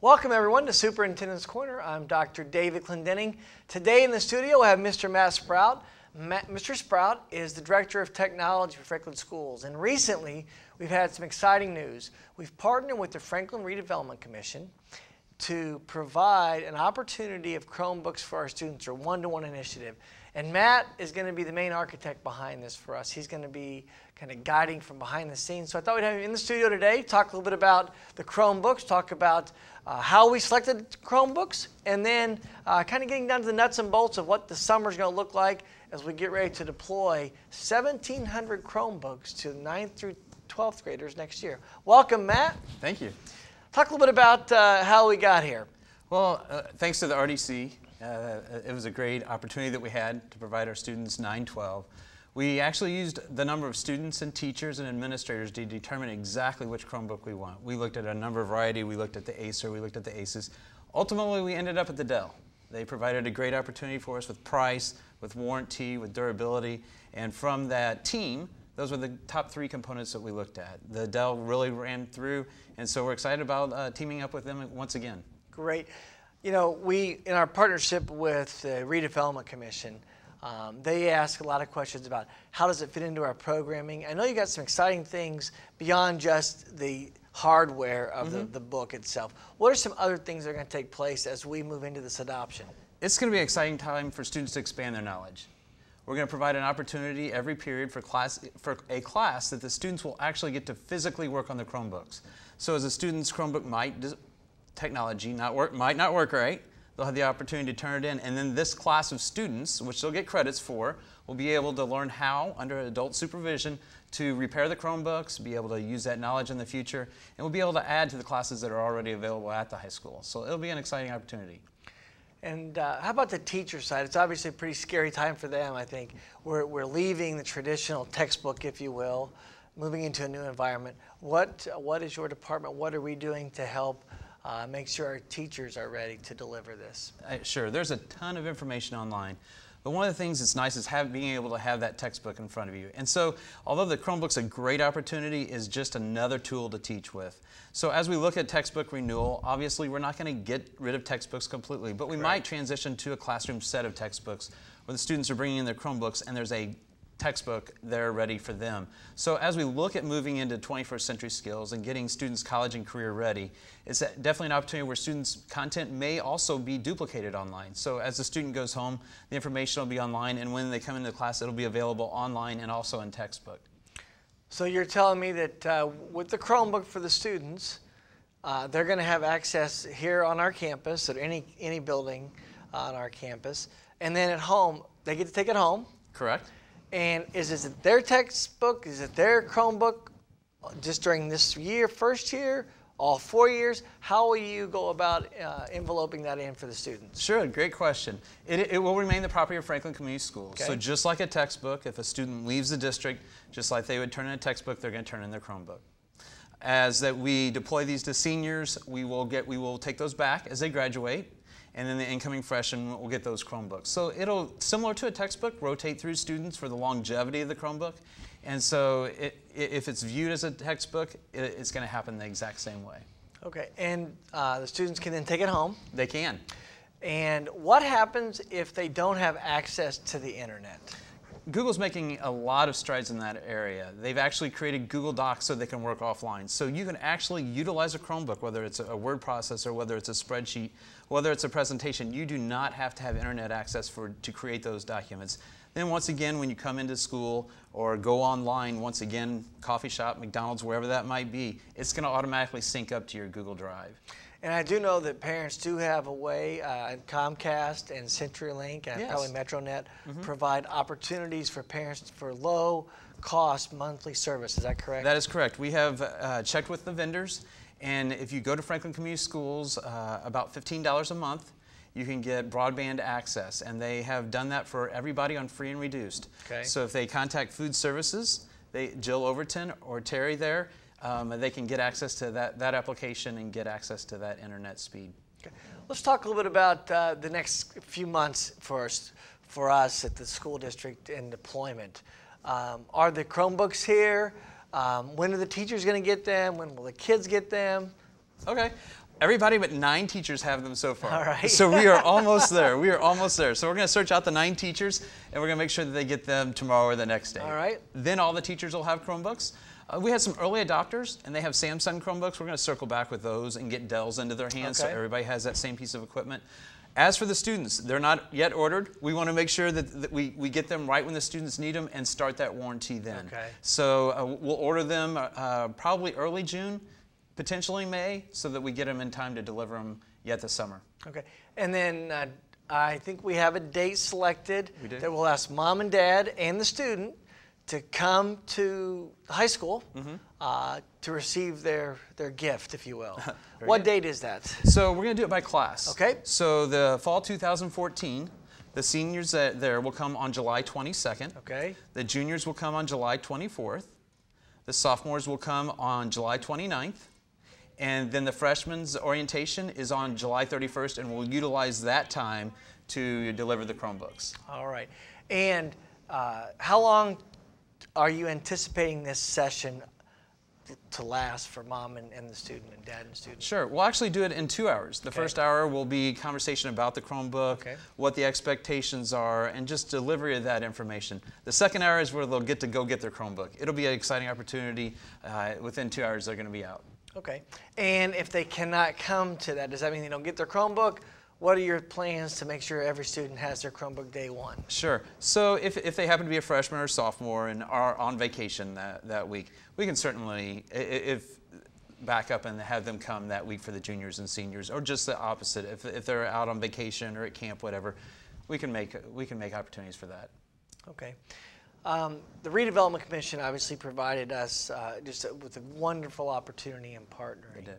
Welcome everyone to Superintendent's Corner. I'm Dr. David Clendening. Today in the studio we have Mr. Matt Sprout. Mr. Sprout is the Director of Technology for Franklin Schools, and recently we've had some exciting news. We've partnered with the Franklin Redevelopment Commission to provide an opportunity of Chromebooks for our students, or one-to-one initiative. And Matt is going to be the main architect behind this for us. He's going to be kind of guiding from behind the scenes. So I thought we'd have him in the studio today, talk a little bit about the Chromebooks, talk about how we selected Chromebooks, and then kind of getting down to the nuts and bolts of what the summer is going to look like as we get ready to deploy 1,700 Chromebooks to 9th through 12th graders next year. Welcome, Matt. Thank you. Talk a little bit about how we got here. Well, thanks to the RDC. It was a great opportunity that we had to provide our students 9-12. We actually used the number of students and teachers and administrators to determine exactly which Chromebook we want. We looked at a number of variety. We looked at the Acer, we looked at the Aces. Ultimately, we ended up at the Dell. They provided a great opportunity for us with price, with warranty, with durability, and from that team, those were the top 3 components that we looked at. The Dell really ran through, and so we're excited about teaming up with them once again. Great. You know, we, in our partnership with the Redevelopment Commission, they ask a lot of questions about how does it fit into our programming. I know you got some exciting things beyond just the hardware of the book itself. What are some other things that are going to take place as we move into this adoption? It's going to be an exciting time for students to expand their knowledge. We're going to provide an opportunity every period for a class that the students will actually get to physically work on the Chromebooks. So as a student's Chromebook might not work right, they'll have the opportunity to turn it in, and then this class of students, which they'll get credits for, will be able to learn how, under adult supervision, to repair the Chromebooks, be able to use that knowledge in the future, and we'll be able to add to the classes that are already available at the high school. So it'll be an exciting opportunity. And how about the teacher side? It's obviously a pretty scary time for them, I think. We're leaving the traditional textbook, if you will, moving into a new environment. What is your department? What are we doing to help make sure our teachers are ready to deliver this? Sure, there's a ton of information online. But one of the things that's nice is being able to have that textbook in front of you. And so, although the Chromebook's a great opportunity, is just another tool to teach with. So as we look at textbook renewal, obviously we're not going to get rid of textbooks completely, but we might transition to a classroom set of textbooks where the students are bringing in their Chromebooks and there's a textbook there ready for them. So as we look at moving into 21st century skills and getting students college and career ready, it's definitely an opportunity where students' content may also be duplicated online. So as the student goes home, the information will be online, and when they come into class, it'll be available online and also in textbook. So you're telling me that with the Chromebook for the students, they're going to have access here on our campus, at any building on our campus, and then at home, they get to take it home. Correct. And is it their textbook? Is it their Chromebook just during this year, first year, all 4 years? How will you go about enveloping that in for the students? Sure, great question. It will remain the property of Franklin Community Schools. Okay. So just like a textbook, if a student leaves the district, just like they would turn in a textbook, they're going to turn in their Chromebook. As that we deploy these to seniors, we will take those back as they graduate. And then the incoming freshmen will get those Chromebooks. So it'll, similar to a textbook, rotate through students for the longevity of the Chromebook. And so if it's viewed as a textbook, it's going to happen the exact same way. Okay, and the students can then take it home. They can. And what happens if they don't have access to the internet? Google's making a lot of strides in that area. They've actually created Google Docs so they can work offline. So you can actually utilize a Chromebook, whether it's a word processor, whether it's a spreadsheet, whether it's a presentation. You do not have to have internet access to create those documents. Then once again, when you come into school or go online, once again, coffee shop, McDonald's, wherever that might be, it's going to automatically sync up to your Google Drive. And I do know that parents do have a way, Comcast and CenturyLink and probably MetroNet provide opportunities for parents for low-cost monthly service. Is that correct? That is correct. We have checked with the vendors, and if you go to Franklin Community Schools, about $15 a month, you can get broadband access, and they have done that for everybody on free and reduced. Okay. So if they contact Food Services, Jill Overton or Terry there, they can get access to that application and get access to that internet speed. Okay. Let's talk a little bit about the next few months for us at the school district in deployment. Are the Chromebooks here? When are the teachers going to get them? When will the kids get them? Okay. Everybody but 9 teachers have them so far. All right. So we are almost there. We are almost there. So we're going to search out the 9 teachers, and we're going to make sure that they get them tomorrow or the next day. All right. Then all the teachers will have Chromebooks. We had some early adopters, and they have Samsung Chromebooks. We're going to circle back with those and get Dells into their hands, Okay. so everybody has that same piece of equipment. As for the students, they're not yet ordered. We want to make sure that we get them right when the students need them and start that warranty then. Okay. So we'll order them probably early June, potentially May, so that we get them in time to deliver them yet this summer. Okay. And then I think we have a date selected We do. that we'll ask mom and dad and the student to come to the high school to receive their gift, if you will. What date is that? So we're going to do it by class. Okay. So the fall 2014, the seniors there will come on July 22nd. Okay. The juniors will come on July 24th. The sophomores will come on July 29th. And then the freshmen's orientation is on July 31st, and we'll utilize that time to deliver the Chromebooks. All right. And how long are you anticipating this session to last for mom and the student and dad and student? Sure. We'll actually do it in 2 hours. The first hour will be conversation about the Chromebook, what the expectations are, and just delivery of that information. The second hour is where they'll get to go get their Chromebook. It'll be an exciting opportunity. Within 2 hours, they're going to be out. Okay. And if they cannot come to that, does that mean they don't get their Chromebook? What are your plans to make sure every student has their Chromebook day one? Sure. So if they happen to be a freshman or sophomore and are on vacation that week, we can certainly back up and have them come that week for the juniors and seniors, or just the opposite. If they're out on vacation or at camp, whatever, we can make opportunities for that. Okay. The Redevelopment Commission obviously provided us with a wonderful opportunity in partnering. They did.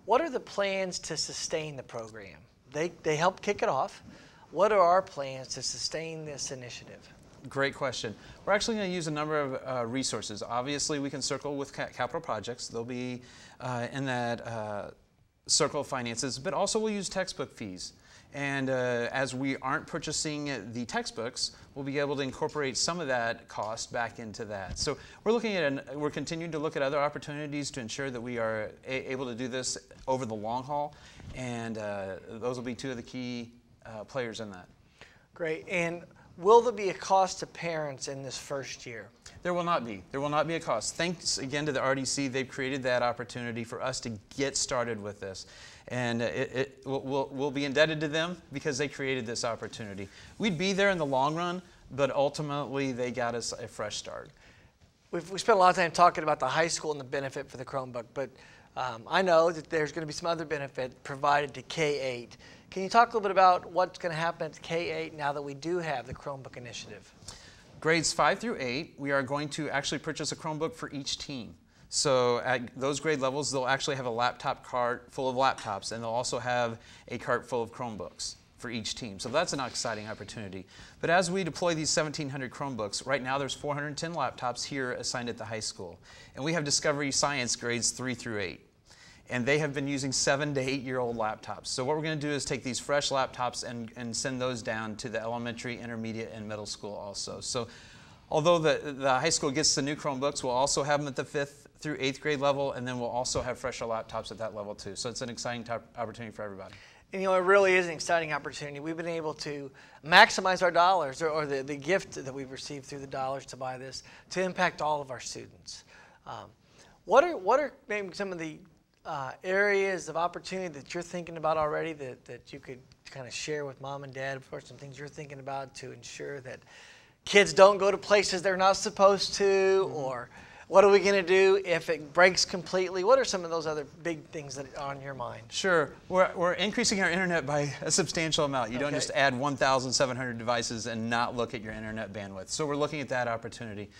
What are the plans to sustain the program? They helped kick it off. What are our plans to sustain this initiative? Great question. We're actually going to use a number of resources. Obviously, we can circle with capital projects. They'll be in that circle of finances, but also we'll use textbook fees. And as we aren't purchasing the textbooks, we'll be able to incorporate some of that cost back into that. So we're continuing to look at other opportunities to ensure that we are able to do this over the long haul, and those will be 2 of the key players in that. Great. And will there be a cost to parents in this first year? There will not be. There will not be a cost. Thanks again to the RDC. They've created that opportunity for us to get started with this. And we'll be indebted to them because they created this opportunity. We'd be there in the long run, but ultimately they got us a fresh start. We spent a lot of time talking about the high school and the benefit for the Chromebook, but I know that there's going to be some other benefit provided to K-8. Can you talk a little bit about what's going to happen at K-8 now that we do have the Chromebook initiative? Grades 5 through 8, we are going to actually purchase a Chromebook for each team. So at those grade levels, they'll actually have a laptop cart full of laptops, and they'll also have a cart full of Chromebooks for each team. So that's an exciting opportunity. But as we deploy these 1,700 Chromebooks, right now there's 410 laptops here assigned at the high school. And we have Discovery Science grades 3 through 8. And they have been using 7 to 8-year-old laptops. So what we're going to do is take these fresh laptops and send those down to the elementary, intermediate, and middle school also. So although the high school gets the new Chromebooks, we'll also have them at the 5th through 8th grade level, and then we'll also have fresher laptops at that level too. So it's an exciting opportunity for everybody. And you know, it really is an exciting opportunity. We've been able to maximize our dollars, or the gift that we've received through the dollars to buy this, to impact all of our students. What are maybe some of the areas of opportunity that you're thinking about already that you could kind of share with mom and dad, for some things you're thinking about to ensure that kids don't go to places they're not supposed to, or what are we going to do if it breaks completely? What are some of those other big things that are on your mind? Sure. We're increasing our internet by a substantial amount. You don't just add 1,700 devices and not look at your internet bandwidth. So we're looking at that opportunity.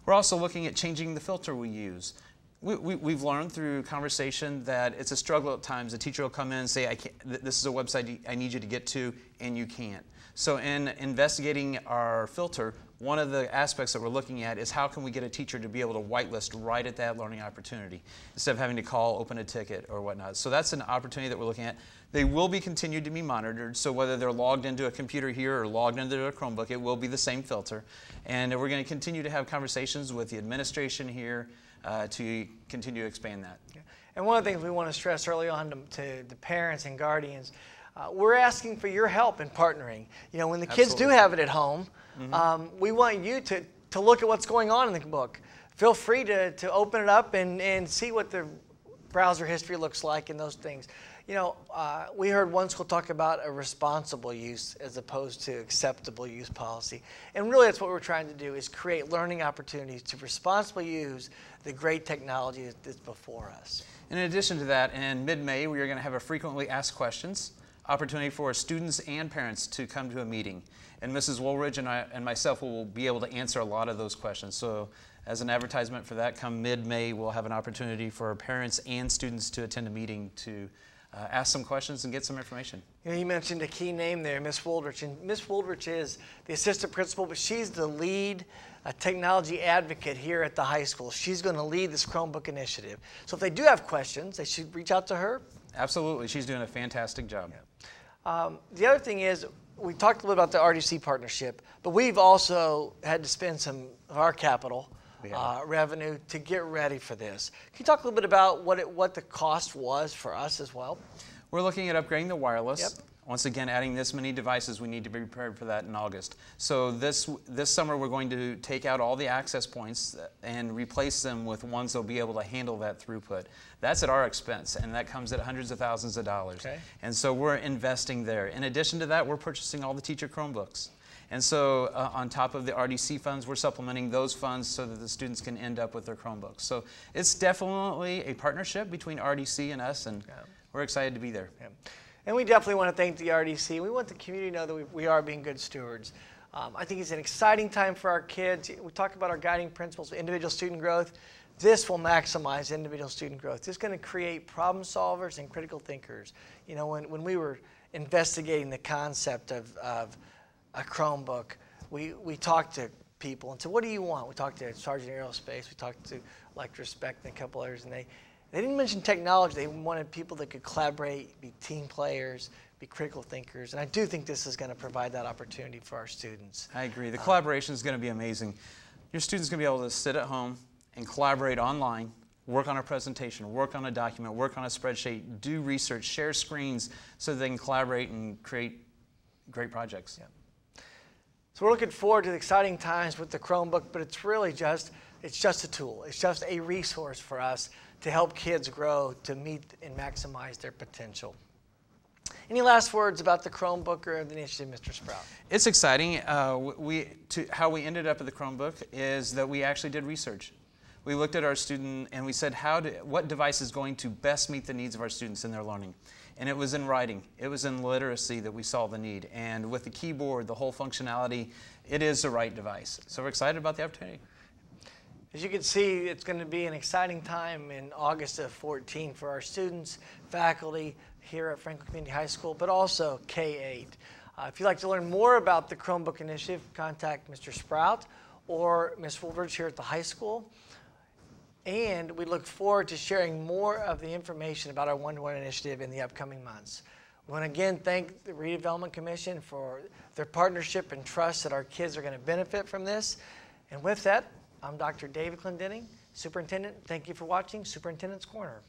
We're also looking at changing the filter we use. We've learned through conversation that it's a struggle at times. A teacher will come in and say, this is a website I need you to get to, and you can't. So in investigating our filter, one of the aspects that we're looking at is how can we get a teacher to be able to whitelist right at that learning opportunity instead of having to call, open a ticket, or whatnot. So that's an opportunity that we're looking at. They will be continued to be monitored, so whether they're logged into a computer here or logged into a Chromebook, it will be the same filter. And we're going to continue to have conversations with the administration here to continue to expand that. Yeah. And one of the things we want to stress early on to the parents and guardians, we're asking for your help in partnering. You know, when the kids do have it at home, we want you to look at what's going on in the book. Feel free to open it up and see what the browser history looks like and those things. You know, we heard one school talk about a responsible use as opposed to acceptable use policy. And really that's what we're trying to do, is create learning opportunities to responsibly use the great technology that's before us. In addition to that, in mid-May, we are going to have a frequently asked questions opportunity for students and parents to come to a meeting. And Mrs. Woolridge and myself will be able to answer a lot of those questions. So as an advertisement for that, come mid-May, we'll have an opportunity for parents and students to attend a meeting to ask some questions and get some information. You know, you mentioned a key name there, Miss Woolridge. And Miss Woolridge is the assistant principal, but she's the lead technology advocate here at the high school. She's going to lead this Chromebook initiative. So if they do have questions, they should reach out to her. Absolutely. She's doing a fantastic job. Yeah. The other thing is, we talked a little about the RDC partnership, but we've also had to spend some of our capital revenue to get ready for this. Can you talk a little bit about what the cost was for us as well? We're looking at upgrading the wireless. Yep. Once again, adding this many devices, we need to be prepared for that in August. So this summer, we're going to take out all the access points and replace them with ones that will be able to handle that throughput. That's at our expense, and that comes at hundreds of thousands of dollars. Okay. And so we're investing there. In addition to that, we're purchasing all the teacher Chromebooks. And so on top of the RDC funds, we're supplementing those funds so that the students can end up with their Chromebooks. So it's definitely a partnership between RDC and us, and we're excited to be there. Yeah. And we definitely want to thank the RDC. We want the community to know that we are being good stewards. I think it's an exciting time for our kids. We talk about our guiding principles of individual student growth. This will maximize individual student growth. This is going to create problem solvers and critical thinkers. You know, when we were investigating the concept of a Chromebook, we talked to people and said, what do you want? We talked to Sergeant Aerospace, we talked to Electric Spec and a couple others, and they didn't mention technology. They wanted people that could collaborate, be team players, be critical thinkers, and I do think this is going to provide that opportunity for our students. I agree. The collaboration is going to be amazing. Your students are going to be able to sit at home and collaborate online, work on a presentation, work on a document, work on a spreadsheet, do research, share screens so that they can collaborate and create great projects. Yeah. So we're looking forward to the exciting times with the Chromebook, but it's really just a tool. It's just a resource for us to help kids grow, to meet and maximize their potential. Any last words about the Chromebook or the initiative, Mr. Sprout? It's exciting. How we ended up at the Chromebook is that we actually did research. We looked at our student and we said, what device is going to best meet the needs of our students in their learning? And it was in writing. It was in literacy that we saw the need. And with the keyboard, the whole functionality, it is the right device. So we're excited about the opportunity. As you can see, it's going to be an exciting time in August of 14 for our students, faculty here at Franklin Community High School, but also K-8. If you'd like to learn more about the Chromebook initiative, contact Mr. Sprout or Ms. Woolridge here at the high school. And we look forward to sharing more of the information about our one-to-one initiative in the upcoming months. We want to again thank the Redevelopment Commission for their partnership and trust that our kids are going to benefit from this. And with that, I'm Dr. David Clendening, Superintendent. Thank you for watching Superintendent's Corner.